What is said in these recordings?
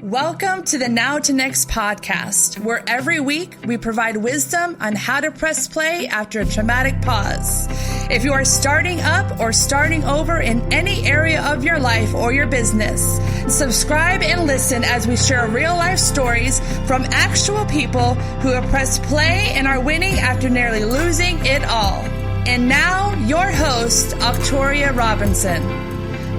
Welcome to the Now to Next podcast, where every week we provide wisdom on how to press play after a traumatic pause. If you are starting up or starting over in any area of your life or your business, subscribe and listen as we share real life stories from actual people who have pressed play and are winning after nearly losing it all. And now, your host, Octoria Robinson.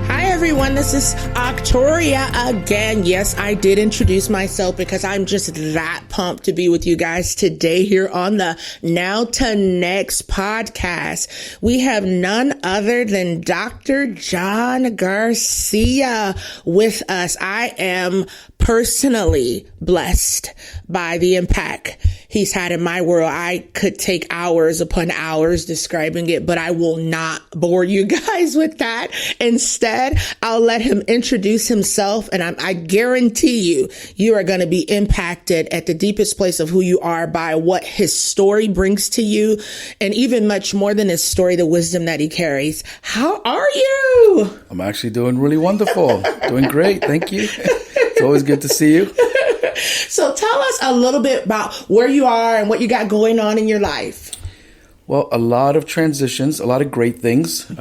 Hi everyone, this is Octoria again. Yes, I did introduce myself because I'm just that pumped to be with you guys today here on the Now to Next podcast. We have none other than Dr. John Garcia with us. I am personally blessed by the impact he's had in my world. I could take hours upon hours describing it, but I will not bore you guys with that. Instead, I'll let him introduce himself, and I guarantee you are going to be impacted at the deepest place of who you are by what his story brings to you, and even much more than his story, the wisdom that he carries. How are you? I'm actually doing really wonderful. Doing great. Thank you. It's always good to see you. So tell us a little bit about where you are and what you got going on in your life. Well, a lot of transitions, a lot of great things.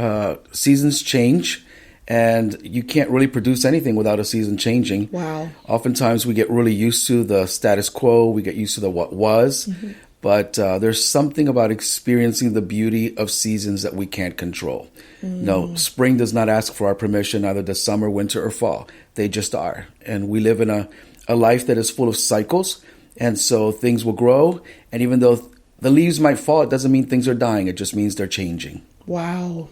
Seasons change, and you can't really produce anything without a season changing. Wow. Oftentimes we get really used to the status quo. We get used to the what was. Mm-hmm. But there's something about experiencing the beauty of seasons that we can't control. No, spring does not ask for our permission, neither does summer, winter, or fall. They just are. And we live in a life that is full of cycles. And so things will grow. And even though the leaves might fall, it doesn't mean things are dying. It just means they're changing. Wow.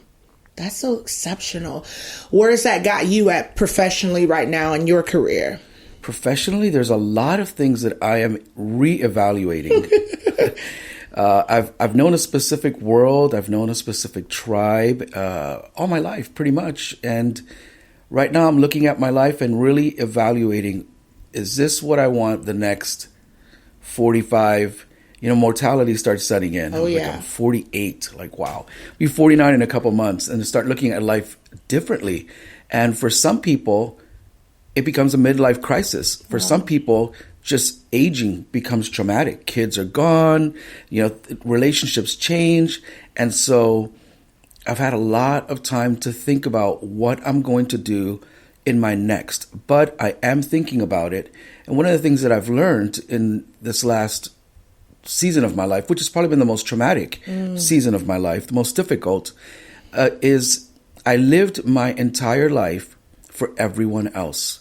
That's so exceptional. Where has that got you at professionally right now in your career? Professionally, there's a lot of things that I am reevaluating. I've known a specific world. I've known a specific tribe all my life, pretty much. And right now I'm looking at my life and really evaluating, is this what I want the next 45? Mortality starts setting in. Oh, yeah. Like I'm 48. Like, wow. I'll be 49 in a couple months and start looking at life differently. And for some people, it becomes a midlife crisis. For some people, just aging becomes traumatic. Kids are gone, relationships change. And so I've had a lot of time to think about what I'm going to do in my next. But I am thinking about it. And one of the things that I've learned in this last season of my life, which has probably been the most traumatic season of my life, the most difficult, is I lived my entire life for everyone else.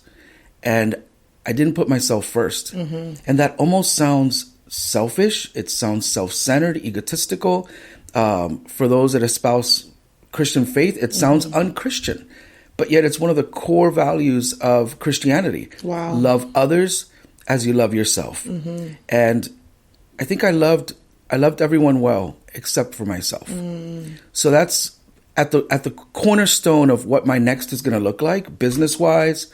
And I didn't put myself first. Mm-hmm. And that almost sounds selfish. It sounds self-centered, egotistical. For those that espouse Christian faith, it sounds unchristian. But yet it's one of the core values of Christianity. Wow. Love others as you love yourself. Mm-hmm. And I think I loved everyone well, except for myself. So that's at the cornerstone of what my next is going to look like, business-wise,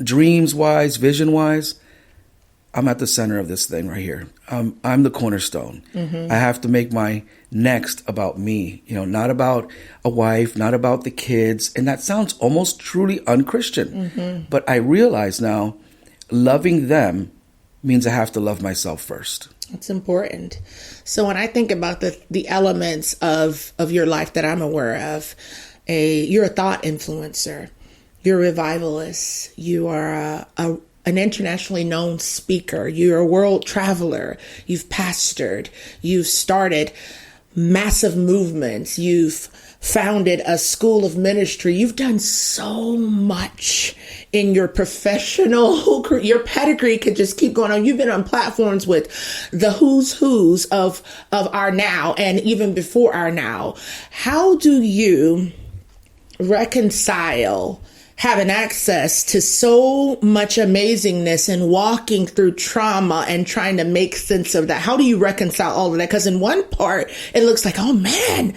dreams-wise, vision-wise. I'm at the center of this thing right here. I'm the cornerstone. Mm-hmm. I have to make my next about me, not about a wife, not about the kids. And that sounds almost truly unchristian. Mm-hmm. But I realize now loving them means I have to love myself first. It's important. So when I think about the elements of your life that I'm aware of, you're a thought influencer, you're a revivalist, you are an internationally known speaker, you're a world traveler, you've pastored, you've started massive movements, you've founded a school of ministry. You've done so much in your professional career. Your pedigree could just keep going on. You've been on platforms with the who's of our now and even before our now. How do you reconcile having access to so much amazingness and walking through trauma and trying to make sense of that? How do you reconcile all of that? Because in one part, it looks like, oh man,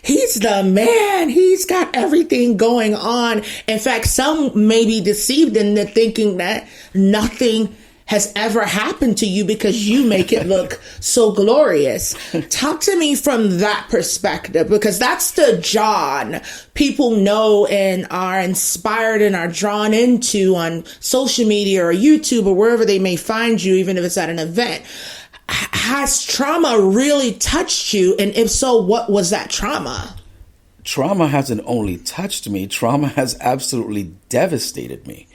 he's the man. He's got everything going on. In fact, some may be deceived into thinking that nothing has ever happened to you because you make it look so glorious. Talk to me from that perspective, because that's the John people know and are inspired and are drawn into on social media or YouTube or wherever they may find you, even if it's at an event. Has trauma really touched you? And if so, what was that trauma? Trauma hasn't only touched me, trauma has absolutely devastated me.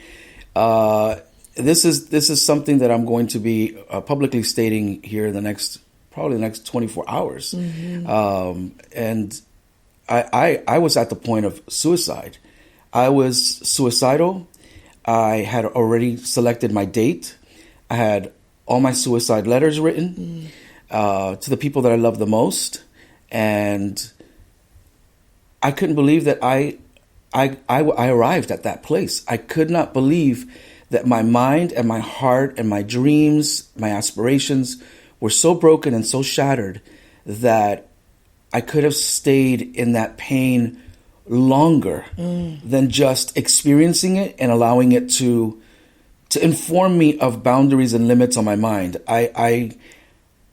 This is something that I'm going to be publicly stating here in probably the next 24 hours. And I was at the point of suicide. I was suicidal. I had already selected my date. I had all my suicide letters written to the people that I love the most. And I couldn't believe that I arrived at that place. I could not believe that my mind and my heart and my dreams, my aspirations were so broken and so shattered that I could have stayed in that pain longer than just experiencing it and allowing it to inform me of boundaries and limits on my mind. I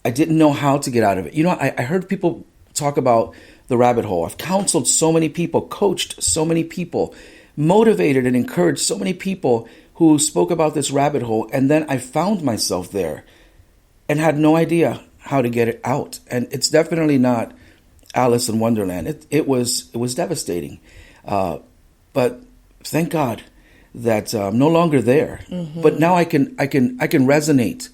didn't know how to get out of it. You know, I heard people talk about the rabbit hole. I've counseled so many people, coached so many people, motivated and encouraged so many people who spoke about this rabbit hole, and then I found myself there and had no idea how to get it out. And it's definitely not Alice in Wonderland. It was devastating, but thank God that I'm no longer there. But now I can resonate.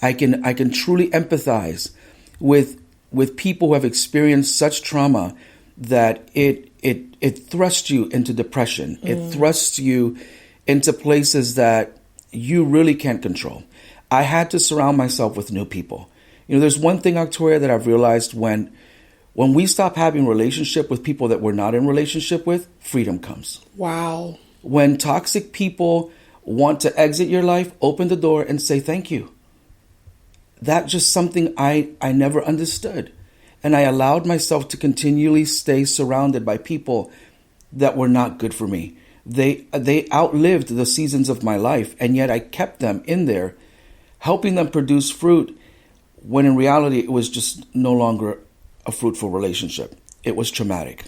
I can truly empathize with people who have experienced such trauma that it thrusts you into depression. It thrusts you into places that you really can't control. I had to surround myself with new people. You know, there's one thing, Victoria, that I've realized when we stop having relationship with people that we're not in relationship with, freedom comes. Wow. When toxic people want to exit your life, open the door and say thank you. That's just something I never understood. And I allowed myself to continually stay surrounded by people that were not good for me. They outlived the seasons of my life, and yet I kept them in there, helping them produce fruit, when in reality it was just no longer a fruitful relationship. It was traumatic.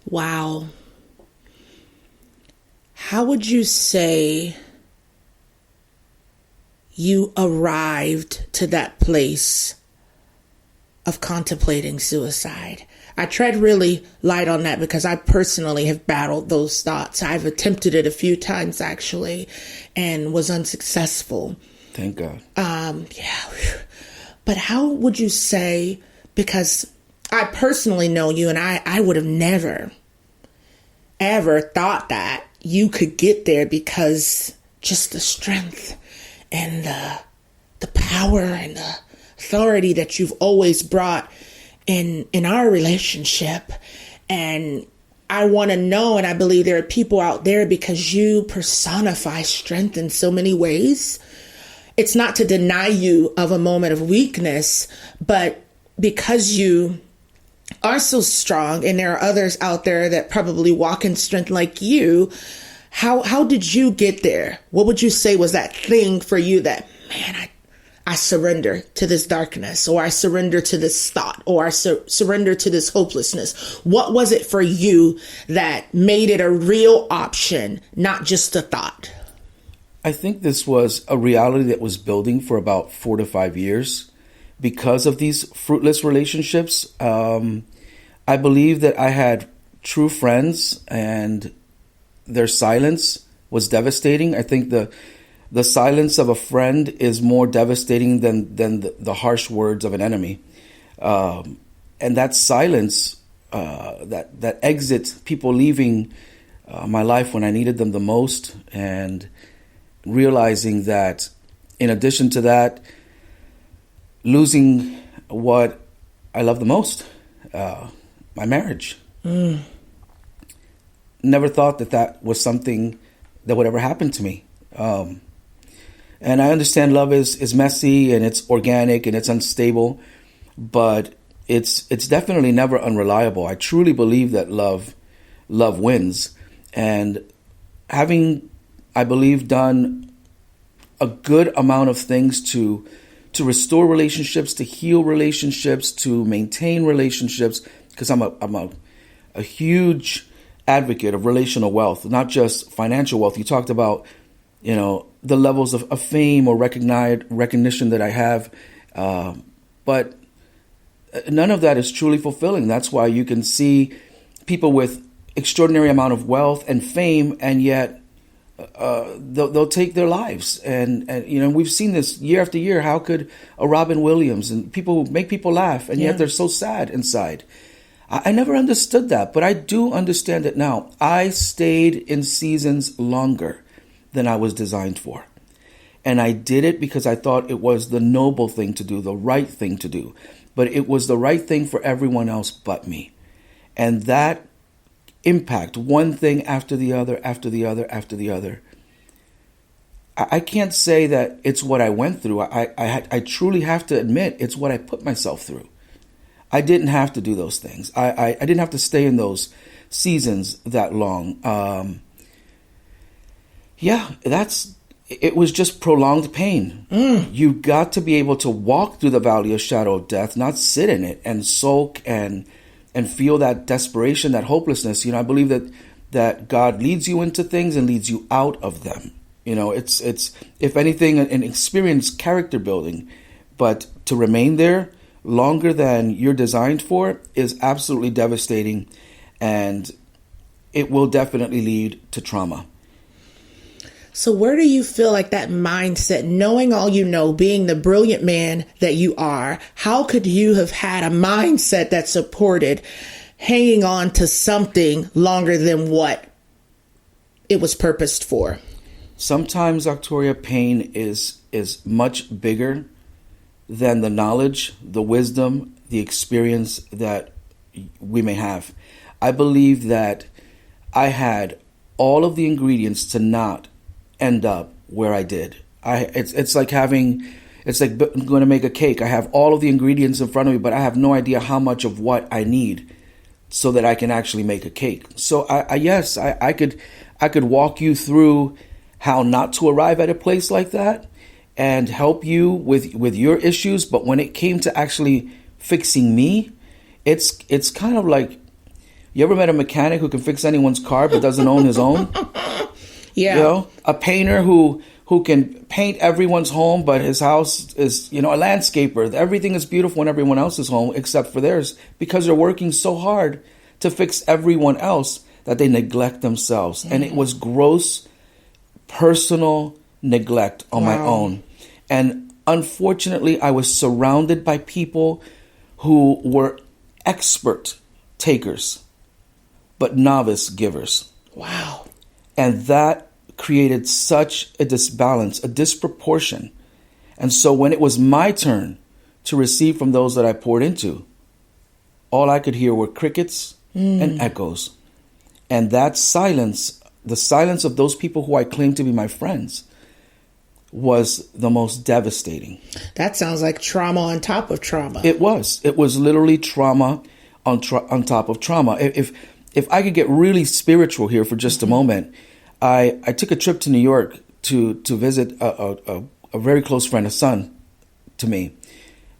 Wow. How would you say you arrived to that place of contemplating suicide? I tread really light on that because I personally have battled those thoughts. I've attempted it a few times, actually, and was unsuccessful. Thank God. Yeah. But how would you say, because I personally know you, and I would have never, ever thought that you could get there, because just the strength and the power and the authority that you've always brought in our relationship. And I want to know, and I believe there are people out there, because you personify strength in so many ways. It's not to deny you of a moment of weakness, but because you are so strong, and there are others out there that probably walk in strength like you, how did you get there? What would you say was that thing for you that, man, I surrender to this darkness, or I surrender to this thought, or I surrender to this hopelessness? What was it for you that made it a real option, not just a thought? I think this was a reality that was building for about 4 to 5 years because of these fruitless relationships. I believe that I had true friends, and their silence was devastating. I think the silence of a friend is more devastating than the harsh words of an enemy. And that silence, that exit, people leaving my life when I needed them the most, and realizing that in addition to that, losing what I love the most, my marriage. Never thought that was something that would ever happen to me. And I understand love is messy, and it's organic, and it's unstable, but it's definitely never unreliable. I truly believe that love wins. And having, I believe, done a good amount of things to restore relationships, to heal relationships, to maintain relationships, because I'm a huge advocate of relational wealth, not just financial wealth. You talked about, the levels of fame or recognition that I have, but none of that is truly fulfilling. That's why you can see people with extraordinary amount of wealth and fame, and yet they'll take their lives. And we've seen this year after year. How could a Robin Williams and people who make people laugh, and yet they're so sad inside? I never understood that, but I do understand it now. I stayed in seasons longer than I was designed for. And I did it because I thought it was the noble thing to do, the right thing to do. But it was the right thing for everyone else but me. And that impact, one thing after the other, after the other, after the other. I can't say that it's what I went through. I truly have to admit it's what I put myself through. I didn't have to do those things. I didn't have to stay in those seasons that long. It was just prolonged pain. You got to be able to walk through the valley of shadow of death, not sit in it and sulk and feel that desperation, that hopelessness. I believe that God leads you into things and leads you out of them. It's if anything, an experience character building, but to remain there longer than you're designed for is absolutely devastating, and it will definitely lead to trauma. So where do you feel like that mindset, knowing all you know, being the brilliant man that you are, how could you have had a mindset that supported hanging on to something longer than what it was purposed for? Sometimes, Victoria, pain is much bigger than the knowledge, the wisdom, the experience that we may have. I believe that I had all of the ingredients to not end up where I did. It's like going to make a cake. I have all of the ingredients in front of me, but I have no idea how much of what I need so that I can actually make a cake. So I could walk you through how not to arrive at a place like that and help you with your issues. But when it came to actually fixing me, it's kind of like, you ever met a mechanic who can fix anyone's car but doesn't own his own? Yeah. A painter who can paint everyone's home, but his house is, a landscaper. Everything is beautiful in everyone else's home except for theirs, because they're working so hard to fix everyone else that they neglect themselves. And it was gross personal neglect on my own. And unfortunately, I was surrounded by people who were expert takers, but novice givers. Wow. And that created such a disbalance, a disproportion. And so when it was my turn to receive from those that I poured into, all I could hear were crickets and echoes. And that silence, the silence of those people who I claimed to be my friends, was the most devastating. That sounds like trauma on top of trauma. It was. It was literally trauma on top of trauma. If I could get really spiritual here for just a moment, I took a trip to New York to visit a very close friend, a son to me.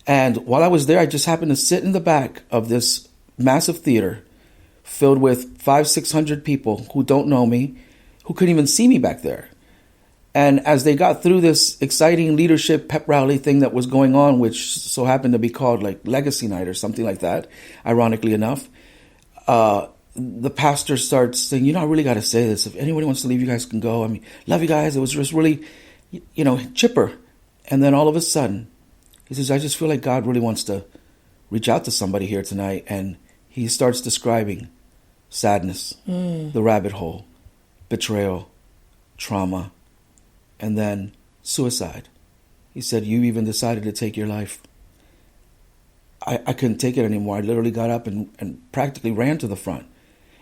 And while I was there, I just happened to sit in the back of this massive theater filled with 500-600 people who don't know me, who couldn't even see me back there. And as they got through this exciting leadership pep rally thing that was going on, which so happened to be called like Legacy Night or something like that, ironically enough, the pastor starts saying, I really got to say this. If anybody wants to leave, you guys can go. I mean, love you guys. It was just really, chipper. And then all of a sudden, he says, I just feel like God really wants to reach out to somebody here tonight. And he starts describing sadness, the rabbit hole, betrayal, trauma, and then suicide. He said, you even decided to take your life. I couldn't take it anymore. I literally got up and practically ran to the front.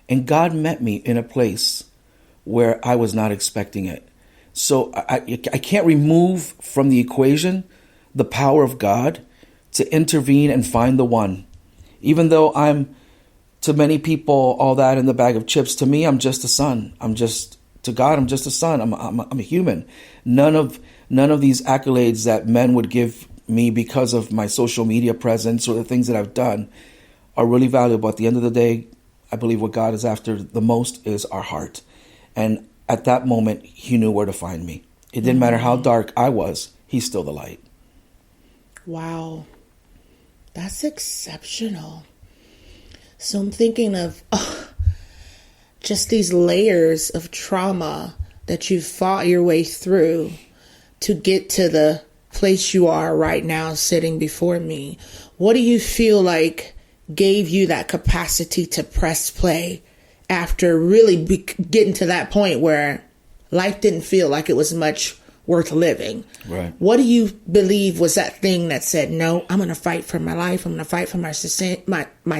And God met me in a place where I was not expecting it. So I can't remove from the equation the power of God to intervene and find the one. Even though I'm, to many people, all that in the bag of chips, to me, I'm just a son. I'm just To God, I'm just a son. I'm a human. None of these accolades that men would give me because of my social media presence or the things that I've done are really valuable. At the end of the day, I believe what God is after the most is our heart. And at that moment, he knew where to find me. It didn't matter how dark I was. He's still the light. Wow. That's exceptional. So I'm thinking of just these layers of trauma that you've fought your way through to get to the place you are right now sitting before me. What do you feel like gave you that capacity to press play after really getting to that point where life didn't feel like it was much worth living? Right. What do you believe was that thing that said, no, I'm going to fight for my life. I'm going to fight for my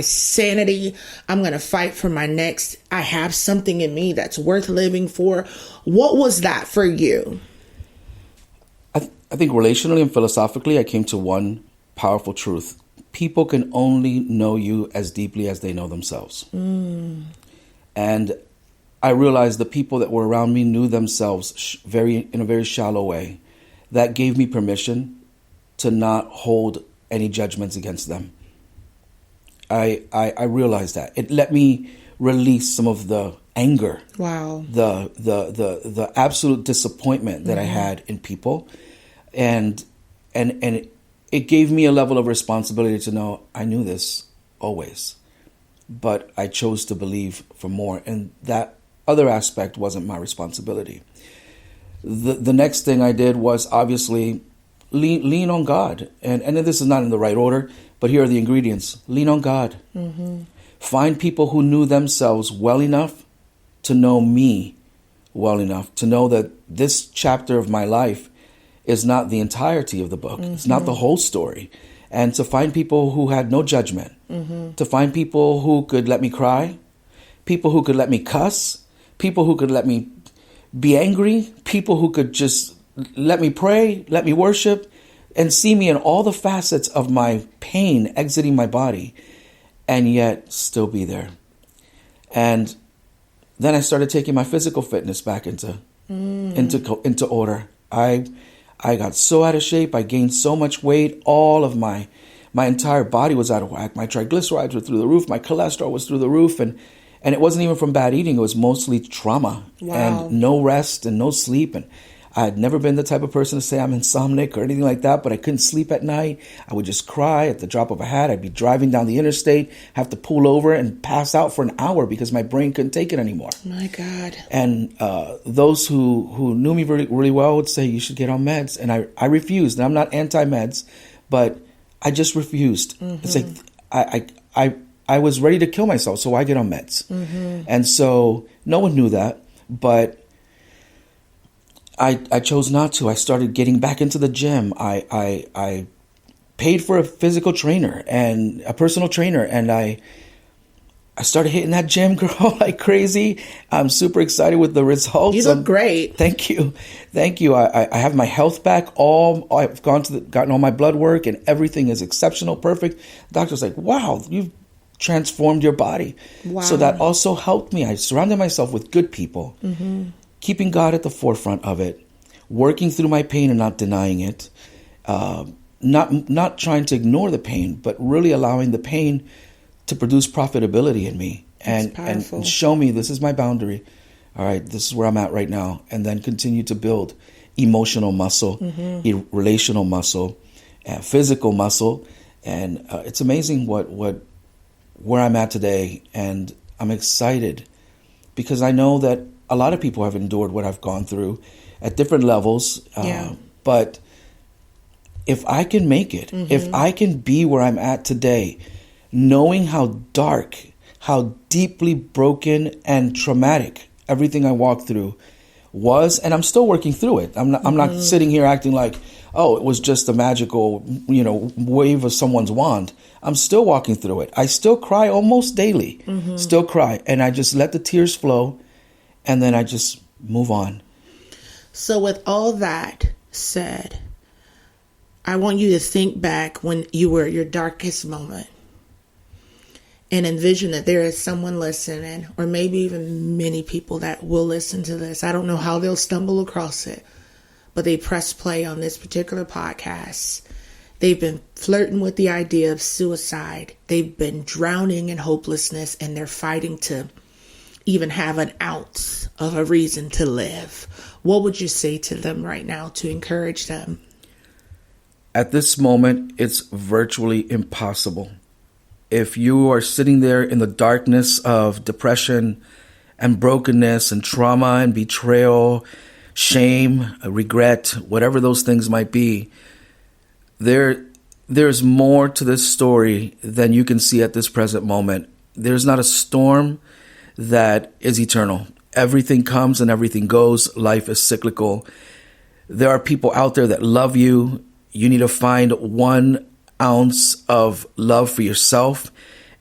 sanity. I'm going to fight for my next. I have something in me that's worth living for. What was that for you? I think relationally and philosophically, I came to one powerful truth. People can only know you as deeply as they know themselves. And I realized the people that were around me knew themselves in a very shallow way. That gave me permission to not hold any judgments against them. I realized that. It let me release some of the anger. Wow. The absolute disappointment that I had in people. And it gave me a level of responsibility to know I knew this always, but I chose to believe for more. And that other aspect wasn't my responsibility. The next thing I did was obviously lean on God. And this is not in the right order, but here are the ingredients. Lean on God. Find people who knew themselves well enough to know me well enough, to know that this chapter of my life is not the entirety of the book. It's not the whole story. And to find people who had no judgment, to find people who could let me cry, people who could let me cuss, people who could let me be angry, people who could just let me pray, let me worship, and see me in all the facets of my pain exiting my body, and yet still be there. And then I started taking my physical fitness back into order. I got so out of shape. I gained so much weight. All of my entire body was out of whack. My triglycerides were through the roof. My cholesterol was through the roof. And it wasn't even from bad eating. It was mostly trauma. Wow. And no rest and no sleep. And I had never been the type of person to say I'm insomniac or anything like that, but I couldn't sleep at night. I would just cry at the drop of a hat. I'd be driving down the interstate, have to pull over and pass out for an hour because my brain couldn't take it anymore. My God. And those who knew me really, really well would say, you should get on meds. And I refused. And I'm not anti-meds, but I just refused. It's like I was ready to kill myself, so I get on meds. And so no one knew that, but I chose not to. I started getting back into the gym. I paid for a physical trainer and a personal trainer, and I started hitting that gym, girl, like crazy. I'm super excited with the results. You look great. Thank you. I have my health back. I've gotten all my blood work, and everything is exceptional, perfect. The doctor's like, wow, you've transformed your body. Wow. So that also helped me. I surrounded myself with good people. Keeping God at the forefront of it, working through my pain and not denying it, not trying to ignore the pain, but really allowing the pain to produce profitability in me and show me this is my boundary. All right, this is where I'm at right now, and then continue to build emotional muscle, relational muscle, physical muscle, and it's amazing where I'm at today, and I'm excited because I know that a lot of people have endured what I've gone through at different levels. But if I can make it, if I can be where I'm at today, knowing how dark, how deeply broken and traumatic everything I walked through was, and I'm still working through it. I'm not sitting here acting like, oh, it was just a magical, wave of someone's wand. I'm still walking through it. I still cry almost daily, still cry. And I just let the tears flow. And then I just move on. So with all that said, I want you to think back when you were at your darkest moment and envision that there is someone listening, or maybe even many people that will listen to this. I don't know how they'll stumble across it, but they press play on this particular podcast. They've been flirting with the idea of suicide. They've been drowning in hopelessness, and they're fighting to even have an ounce of a reason to live. What would you say to them right now to encourage them? At this moment, it's virtually impossible. If you are sitting there in the darkness of depression and brokenness and trauma and betrayal, shame, regret, whatever those things might be, there's more to this story than you can see at this present moment. There's not a storm that is eternal. Everything comes and everything goes. Life is cyclical. There are people out there that love you. You need to find 1 ounce of love for yourself.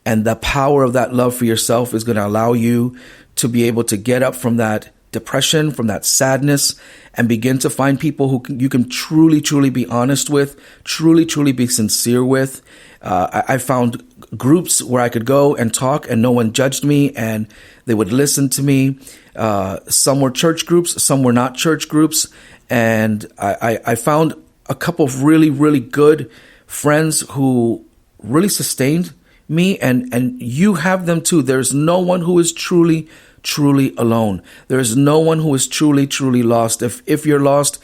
And the power of that love for yourself is going to allow you to be able to get up from that depression, from that sadness, and begin to find people who you can truly, truly be honest with, truly, truly be sincere with. I found groups where I could go and talk and no one judged me and they would listen to me. Some were church groups, some were not church groups. And I found a couple of really, really good friends who really sustained me, and you have them too. There's no one who is truly, truly alone. There is no one who is truly, truly lost. If you're lost,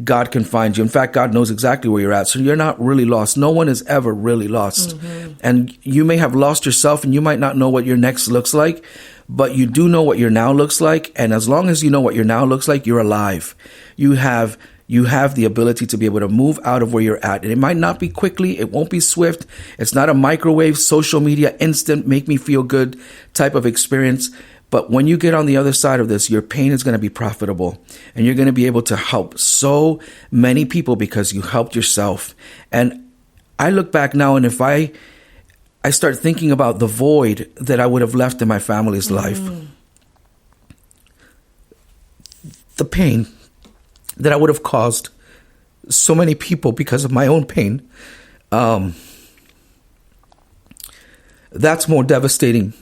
God can find you. In fact, God knows exactly where you're at. So you're not really lost. No one is ever really lost. Mm-hmm. And you may have lost yourself and you might not know what your next looks like, but you do know what your now looks like. And as long as you know what your now looks like, you're alive. You have the ability to be able to move out of where you're at. And it might not be quickly. It won't be swift. It's not a microwave, social media, instant, make me feel good type of experience. But when you get on the other side of this, your pain is going to be profitable and you're going to be able to help so many people because you helped yourself. And I look back now, and if I start thinking about the void that I would have left in my family's life, the pain that I would have caused so many people because of my own pain, that's more devastating.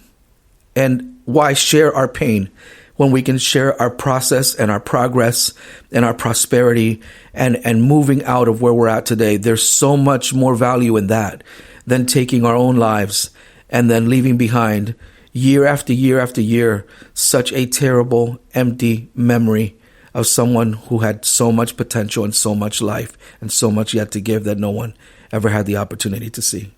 And why share our pain when we can share our process and our progress and our prosperity and moving out of where we're at today? There's so much more value in that than taking our own lives and then leaving behind year after year after year such a terrible, empty memory of someone who had so much potential and so much life and so much yet to give that no one ever had the opportunity to see.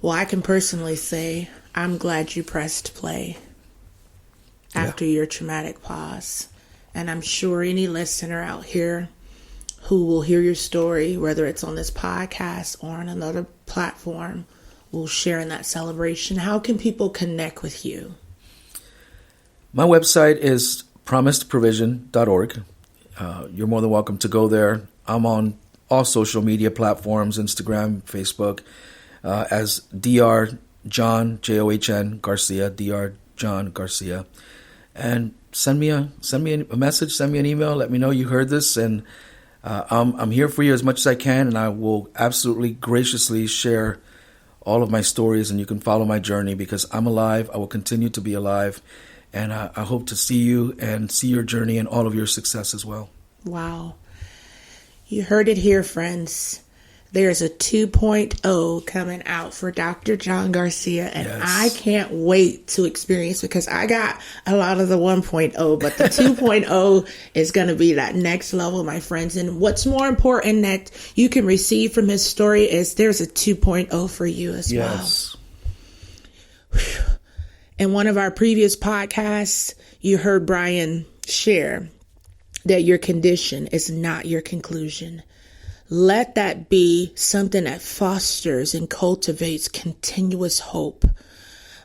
Well, I can personally say I'm glad you pressed play after your traumatic pause. And I'm sure any listener out here who will hear your story, whether it's on this podcast or on another platform, will share in that celebration. How can people connect with you? My website is promisedprovision.org. You're more than welcome to go there. I'm on all social media platforms, Instagram, Facebook, as Dr. John, John Garcia, Dr. John Garcia. And send me a message, send me an email, let me know you heard this, and I'm here for you as much as I can, and I will absolutely graciously share all of my stories, and you can follow my journey because I'm alive. I will continue to be alive, and I hope to see you and see your journey and all of your success as well. Wow. You heard it here, friends. There's a 2.0 coming out for Dr. John Garcia, and yes. I can't wait to experience, because I got a lot of the 1.0, but the 2.0 is going to be that next level, my friends. And what's more important that you can receive from his story is there's a 2.0 for you as yes. well. In one of our previous podcasts, you heard Brian share that your condition is not your conclusion. Let that be something that fosters and cultivates continuous hope.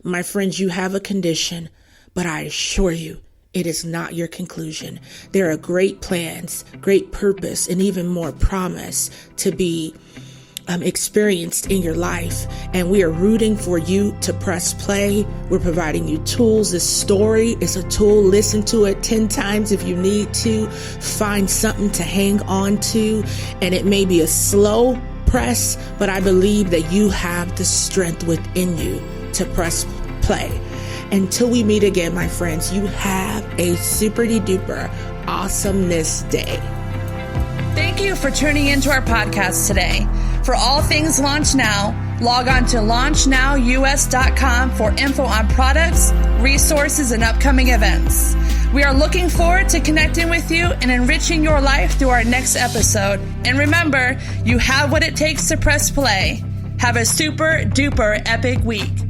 My friends, you have a condition, but I assure you, it is not your conclusion. There are great plans, great purpose, and even more promise to be experienced in your life. And we are rooting for you to press play. We're providing you tools. This story is a tool. Listen to it 10 times if you need to. Find something to hang on to. And it may be a slow press, but I believe that you have the strength within you to press play. Until we meet again, my friends, you have a super duper awesomeness day. Thank you for tuning into our podcast today. For all things Launch Now, log on to launchnowus.com for info on products, resources, and upcoming events. We are looking forward to connecting with you and enriching your life through our next episode. And remember, you have what it takes to press play. Have a super duper epic week.